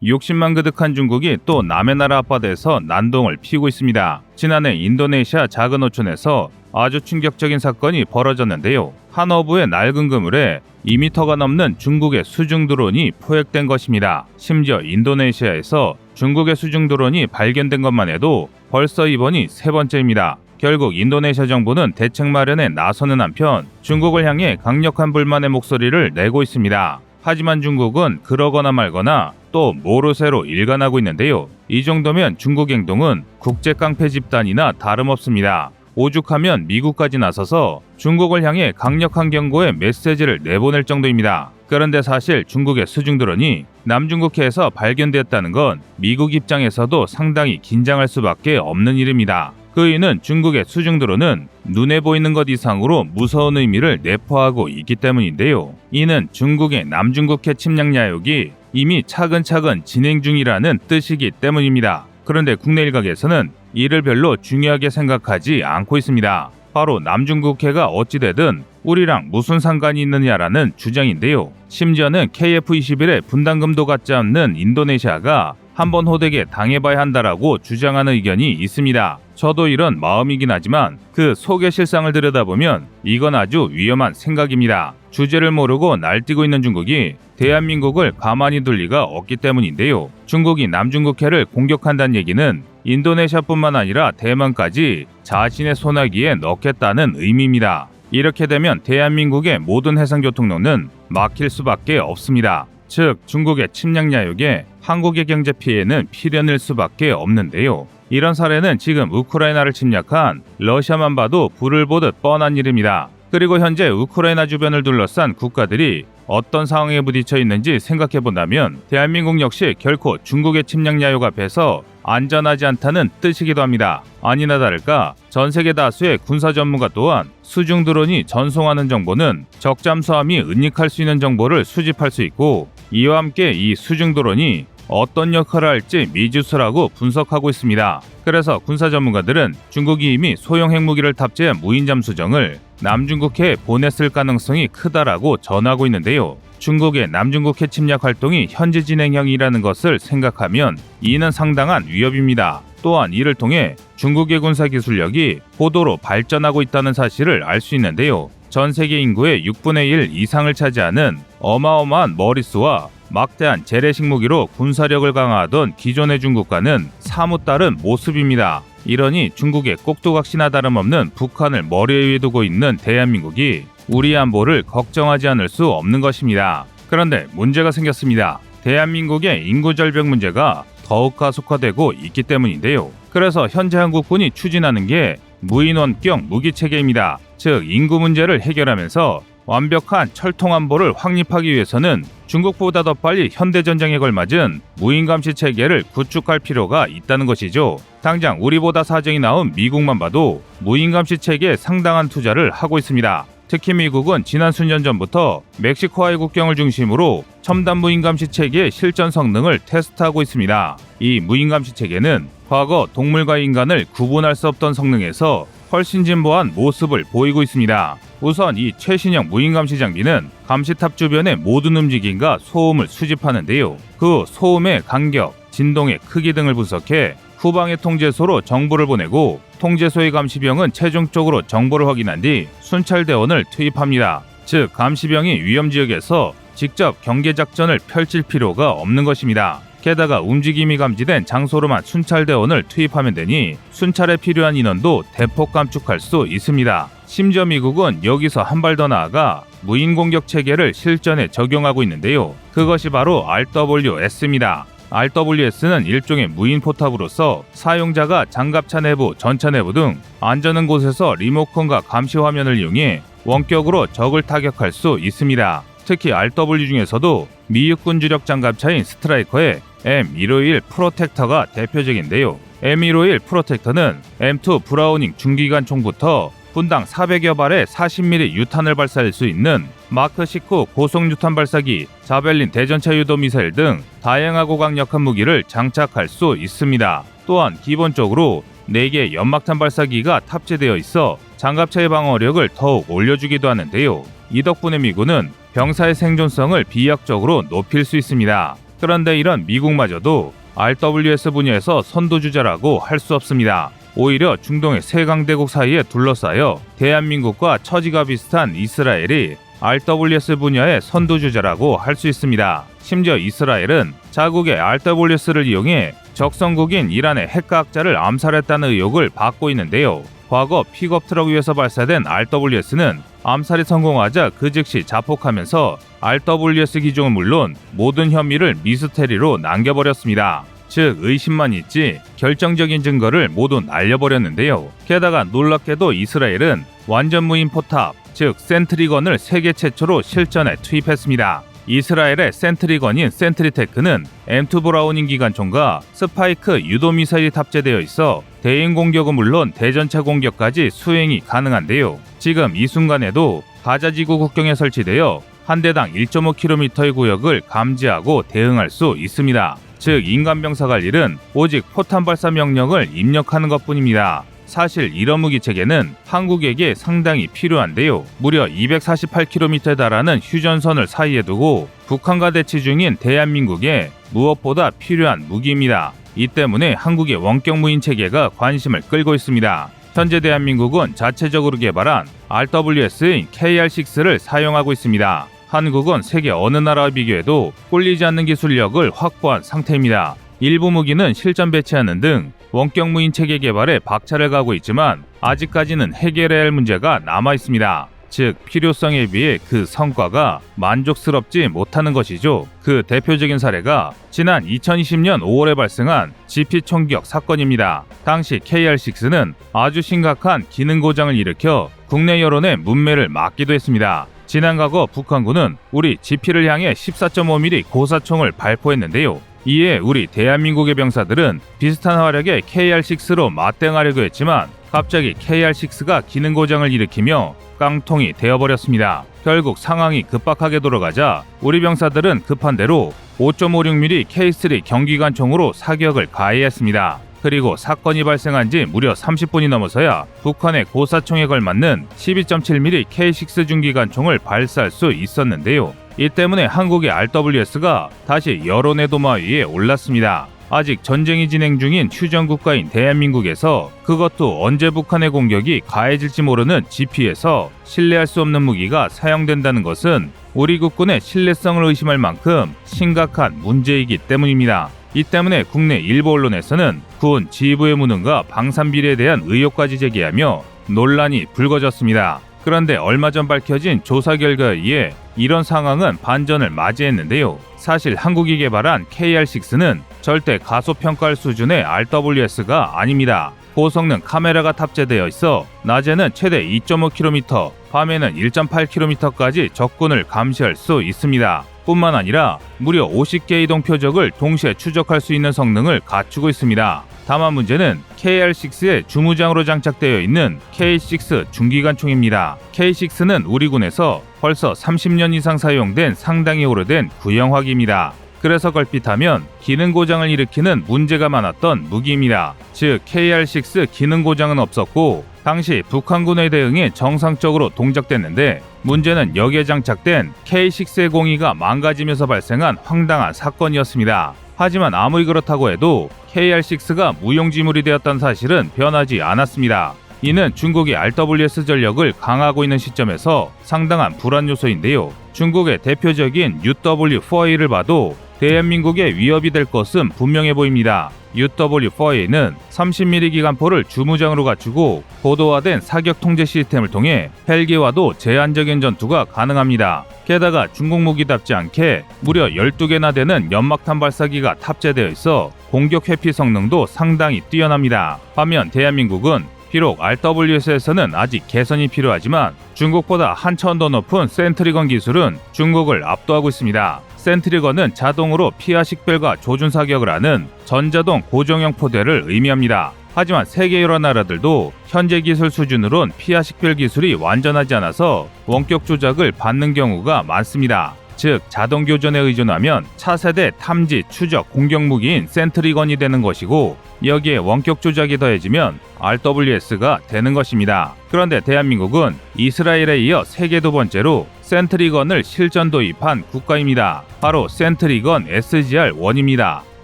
욕심만 그득한 중국이 또 남의 나라 앞바다에서 난동을 피우고 있습니다. 지난해 인도네시아 작은 어촌에서 아주 충격적인 사건이 벌어졌는데요. 한 어부의 낡은 그물에 2m가 넘는 중국의 수중 드론이 포획된 것입니다. 심지어 인도네시아에서 중국의 수중 드론이 발견된 것만 해도 벌써 이번이 세 번째입니다. 결국 인도네시아 정부는 대책 마련에 나서는 한편 중국을 향해 강력한 불만의 목소리를 내고 있습니다. 하지만 중국은 그러거나 말거나 또 모르쇠로 일관하고 있는데요. 이 정도면 중국 행동은 국제 깡패 집단이나 다름없습니다. 오죽하면 미국까지 나서서 중국을 향해 강력한 경고의 메시지를 내보낼 정도입니다. 그런데 사실 중국의 수중 드론이 남중국해에서 발견되었다는 건 미국 입장에서도 상당히 긴장할 수밖에 없는 일입니다. 그 이유는 중국의 수중 드론은 눈에 보이는 것 이상으로 무서운 의미를 내포하고 있기 때문인데요. 이는 중국의 남중국해 침략 야욕이 이미 차근차근 진행 중이라는 뜻이기 때문입니다. 그런데 국내 일각에서는 이를 별로 중요하게 생각하지 않고 있습니다. 바로 남중국해가 어찌되든 우리랑 무슨 상관이 있느냐라는 주장인데요. 심지어는 KF-21의 분담금도 갖지 않는 인도네시아가 한번 호되게 당해봐야 한다라고 주장하는 의견이 있습니다. 저도 이런 마음이긴 하지만 그 속의 실상을 들여다보면 이건 아주 위험한 생각입니다. 주제를 모르고 날뛰고 있는 중국이 대한민국을 가만히 둘 리가 없기 때문인데요. 중국이 남중국해를 공격한다는 얘기는 인도네시아뿐만 아니라 대만까지 자신의 손아귀에 넣겠다는 의미입니다. 이렇게 되면 대한민국의 모든 해상교통로는 막힐 수밖에 없습니다. 즉 중국의 침략 야욕에 한국의 경제 피해는 필연일 수밖에 없는데요. 이런 사례는 지금 우크라이나를 침략한 러시아만 봐도 불을 보듯 뻔한 일입니다. 그리고 현재 우크라이나 주변을 둘러싼 국가들이 어떤 상황에 부딪혀 있는지 생각해본다면 대한민국 역시 결코 중국의 침략 야욕 앞에서 안전하지 않다는 뜻이기도 합니다. 아니나 다를까 전 세계 다수의 군사 전문가 또한 수중 드론이 전송하는 정보는 적 잠수함이 은닉할 수 있는 정보를 수집할 수 있고 이와 함께 이 수중 드론이 어떤 역할을 할지 미지수라고 분석하고 있습니다. 그래서 군사 전문가들은 중국이 이미 소형 핵무기를 탑재한 무인 잠수정을 남중국해에 보냈을 가능성이 크다라고 전하고 있는데요. 중국의 남중국해 침략 활동이 현재 진행형이라는 것을 생각하면 이는 상당한 위협입니다. 또한 이를 통해 중국의 군사 기술력이 고도로 발전하고 있다는 사실을 알 수 있는데요. 전 세계 인구의 6분의 1 이상을 차지하는 어마어마한 머릿수와 막대한 재래식 무기로 군사력을 강화하던 기존의 중국과는 사뭇 다른 모습입니다. 이러니 중국의 꼭두각시나 다름없는 북한을 머리 위에 두고 있는 대한민국이 우리 안보를 걱정하지 않을 수 없는 것입니다. 그런데 문제가 생겼습니다. 대한민국의 인구 절벽 문제가 더욱 가속화되고 있기 때문인데요. 그래서 현재 한국군이 추진하는 게 무인 원격 무기 체계입니다. 즉 인구 문제를 해결하면서 완벽한 철통 안보를 확립하기 위해서는 중국보다 더 빨리 현대전쟁에 걸맞은 무인감시 체계를 구축할 필요가 있다는 것이죠. 당장 우리보다 사정이 나은 미국만 봐도 무인감시 체계에 상당한 투자를 하고 있습니다. 특히 미국은 지난 수년 전부터 멕시코와의 국경을 중심으로 첨단 무인감시 체계의 실전 성능을 테스트하고 있습니다. 이 무인감시 체계는 과거 동물과 인간을 구분할 수 없던 성능에서 훨씬 진보한 모습을 보이고 있습니다. 우선 이 최신형 무인감시 장비는 감시탑 주변의 모든 움직임과 소음을 수집하는데요. 그 소음의 간격, 진동의 크기 등을 분석해 후방의 통제소로 정보를 보내고 통제소의 감시병은 최종적으로 정보를 확인한 뒤 순찰대원을 투입합니다. 즉 감시병이 위험지역에서 직접 경계작전을 펼칠 필요가 없는 것입니다. 게다가 움직임이 감지된 장소로만 순찰대원을 투입하면 되니 순찰에 필요한 인원도 대폭 감축할 수 있습니다. 심지어 미국은 여기서 한 발 더 나아가 무인 공격 체계를 실전에 적용하고 있는데요. 그것이 바로 RWS입니다. RWS는 일종의 무인 포탑으로서 사용자가 장갑차 내부, 전차 내부 등 안전한 곳에서 리모컨과 감시 화면을 이용해 원격으로 적을 타격할 수 있습니다. 특히 RW 중에서도 미 육군 주력 장갑차인 스트라이커의 M151 프로텍터가 대표적인데요. M151 프로텍터는 M2 브라우닝 중기관 총부터 분당 400여 발의 40mm 유탄을 발사할 수 있는 마크19 고속 유탄 발사기, 자벨린 대전차 유도 미사일 등 다양하고 강력한 무기를 장착할 수 있습니다. 또한 기본적으로 4개 연막탄 발사기가 탑재되어 있어 장갑차의 방어력을 더욱 올려주기도 하는데요. 이 덕분에 미군은 병사의 생존성을 비약적으로 높일 수 있습니다. 그런데 이런 미국마저도 RWS 분야에서 선두주자라고 할 수 없습니다. 오히려 중동의 세 강대국 사이에 둘러싸여 대한민국과 처지가 비슷한 이스라엘이 RWS 분야의 선두주자라고 할 수 있습니다. 심지어 이스라엘은 자국의 RWS를 이용해 적성국인 이란의 핵과학자를 암살했다는 의혹을 받고 있는데요. 과거 픽업 트럭 위에서 발사된 RWS는 암살이 성공하자 그 즉시 자폭하면서 RWS 기종은 물론 모든 혐의를 미스테리로 남겨버렸습니다. 즉 의심만 있지 결정적인 증거를 모두 날려버렸는데요. 게다가 놀랍게도 이스라엘은 완전 무인 포탑, 즉 센트리건을 세계 최초로 실전에 투입했습니다. 이스라엘의 센트리건인 센트리테크는 M2 브라우닝 기관총과 스파이크 유도 미사일이 탑재되어 있어 대인 공격은 물론 대전차 공격까지 수행이 가능한데요. 지금 이 순간에도 가자지구 국경에 설치되어 한 대당 1.5km의 구역을 감지하고 대응할 수 있습니다. 즉 인간병사 갈 일은 오직 포탄 발사 명령을 입력하는 것뿐입니다. 사실 이런 무기 체계는 한국에게 상당히 필요한데요. 무려 248km에 달하는 휴전선을 사이에 두고 북한과 대치 중인 대한민국에 무엇보다 필요한 무기입니다. 이 때문에 한국의 원격 무인 체계가 관심을 끌고 있습니다. 현재 대한민국은 자체적으로 개발한 RWS인 KR6를 사용하고 있습니다. 한국은 세계 어느 나라와 비교해도 꿀리지 않는 기술력을 확보한 상태입니다. 일부 무기는 실전 배치하는 등 원격 무인 체계 개발에 박차를 가고 있지만 아직까지는 해결해야 할 문제가 남아 있습니다. 즉 필요성에 비해 그 성과가 만족스럽지 못하는 것이죠. 그 대표적인 사례가 지난 2020년 5월에 발생한 GP 총격 사건입니다. 당시 KR6는 아주 심각한 기능 고장을 일으켜 국내 여론의 문매를 맞기도 했습니다. 지난 과거 북한군은 우리 GP를 향해 14.5mm 고사총을 발포했는데요. 이에 우리 대한민국의 병사들은 비슷한 화력의 KR6로 맞대응하려고 했지만 갑자기 KR6가 기능 고장을 일으키며 깡통이 되어버렸습니다. 결국 상황이 급박하게 돌아가자 우리 병사들은 급한 대로 5.56mm K3 경기관총으로 사격을 가해했습니다. 그리고 사건이 발생한 지 무려 30분이 넘어서야 북한의 고사총에 걸맞는 12.7mm K6 중기관총을 발사할 수 있었는데요. 이 때문에 한국의 RWS가 다시 여론의 도마 위에 올랐습니다. 아직 전쟁이 진행 중인 휴전 국가인 대한민국에서 그것도 언제 북한의 공격이 가해질지 모르는 GP에서 신뢰할 수 없는 무기가 사용된다는 것은 우리 국군의 신뢰성을 의심할 만큼 심각한 문제이기 때문입니다. 이 때문에 국내 일부 언론에서는 군 지휘부의 무능과 방산 비리에 대한 의혹까지 제기하며 논란이 불거졌습니다. 그런데 얼마 전 밝혀진 조사 결과에 의해 이런 상황은 반전을 맞이했는데요. 사실 한국이 개발한 KR6는 절대 가소평가할 수준의 RWS가 아닙니다. 고성능 카메라가 탑재되어 있어 낮에는 최대 2.5km, 밤에는 1.8km까지 적군을 감시할 수 있습니다. 뿐만 아니라 무려 50개의 이동 표적을 동시에 추적할 수 있는 성능을 갖추고 있습니다. 다만 문제는 KR6의 주무장으로 장착되어 있는 K6 중기관총입니다. K6는 우리 군에서 벌써 30년 이상 사용된 상당히 오래된 구형화기입니다. 그래서 걸핏하면 기능 고장을 일으키는 문제가 많았던 무기입니다. 즉 KR6 기능 고장은 없었고 당시 북한군의 대응에 정상적으로 동작됐는데 문제는 여기에 장착된 K6의 공이가 망가지면서 발생한 황당한 사건이었습니다. 하지만 아무리 그렇다고 해도 KR6가 무용지물이 되었다는 사실은 변하지 않았습니다. 이는 중국이 RWS 전력을 강화하고 있는 시점에서 상당한 불안 요소인데요. 중국의 대표적인 UW4A를 봐도 대한민국에 위협이 될 것은 분명해 보입니다. UW4A는 30mm 기관포를 주무장으로 갖추고 고도화된 사격 통제 시스템을 통해 헬기와도 제한적인 전투가 가능합니다. 게다가 중국 무기답지 않게 무려 12개나 되는 연막탄 발사기가 탑재되어 있어 공격 회피 성능도 상당히 뛰어납니다. 반면 대한민국은 비록 RWS에서는 아직 개선이 필요하지만 중국보다 한 차원 더 높은 센트리건 기술은 중국을 압도하고 있습니다. 센트리건은 자동으로 피하 식별과 조준 사격을 하는 전자동 고정형 포대를 의미합니다. 하지만 세계 여러 나라들도 현재 기술 수준으론 피하 식별 기술이 완전하지 않아서 원격 조작을 받는 경우가 많습니다. 즉 자동 교전에 의존하면 차세대 탐지, 추적, 공격 무기인 센트리건이 되는 것이고, 여기에 원격 조작이 더해지면 RWS가 되는 것입니다. 그런데 대한민국은 이스라엘에 이어 세계 두 번째로 센트리건을 실전 도입한 국가입니다. 바로 센트리건 SGR-1입니다.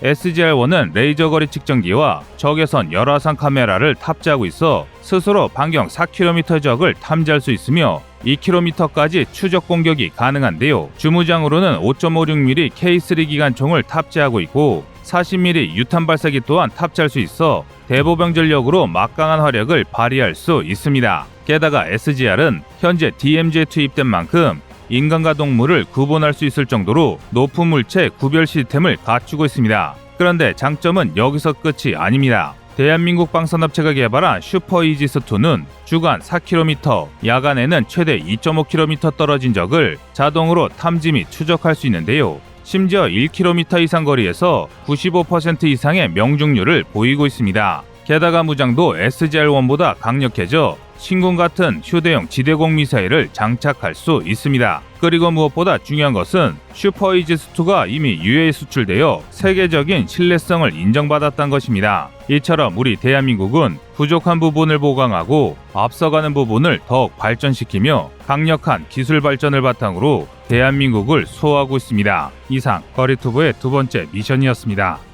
SGR-1은 레이저 거리 측정기와 적외선 열화상 카메라를 탑재하고 있어 스스로 반경 4km 적을 탐지할 수 있으며 2km까지 추적 공격이 가능한데요. 주무장으로는 5.56mm K3 기관총을 탑재하고 있고 40mm 유탄 발사기 또한 탑재할 수 있어 대보병 전력으로 막강한 화력을 발휘할 수 있습니다. 게다가 SGR은 현재 DMZ에 투입된 만큼 인간과 동물을 구분할 수 있을 정도로 높은 물체 구별 시스템을 갖추고 있습니다. 그런데 장점은 여기서 끝이 아닙니다. 대한민국 방산업체가 개발한 슈퍼이지스2는 주간 4km, 야간에는 최대 2.5km 떨어진 적을 자동으로 탐지 및 추적할 수 있는데요. 심지어 1km 이상 거리에서 95% 이상의 명중률을 보이고 있습니다. 게다가 무장도 SGR-1보다 강력해져 신궁 같은 휴대용 지대공 미사일을 장착할 수 있습니다. 그리고 무엇보다 중요한 것은 슈퍼이지스2가 이미 유해에 수출되어 세계적인 신뢰성을 인정받았다는 것입니다. 이처럼 우리 대한민국은 부족한 부분을 보강하고 앞서가는 부분을 더욱 발전시키며 강력한 기술 발전을 바탕으로 대한민국을 수호하고 있습니다. 이상 거리투브의 두 번째 미션이었습니다.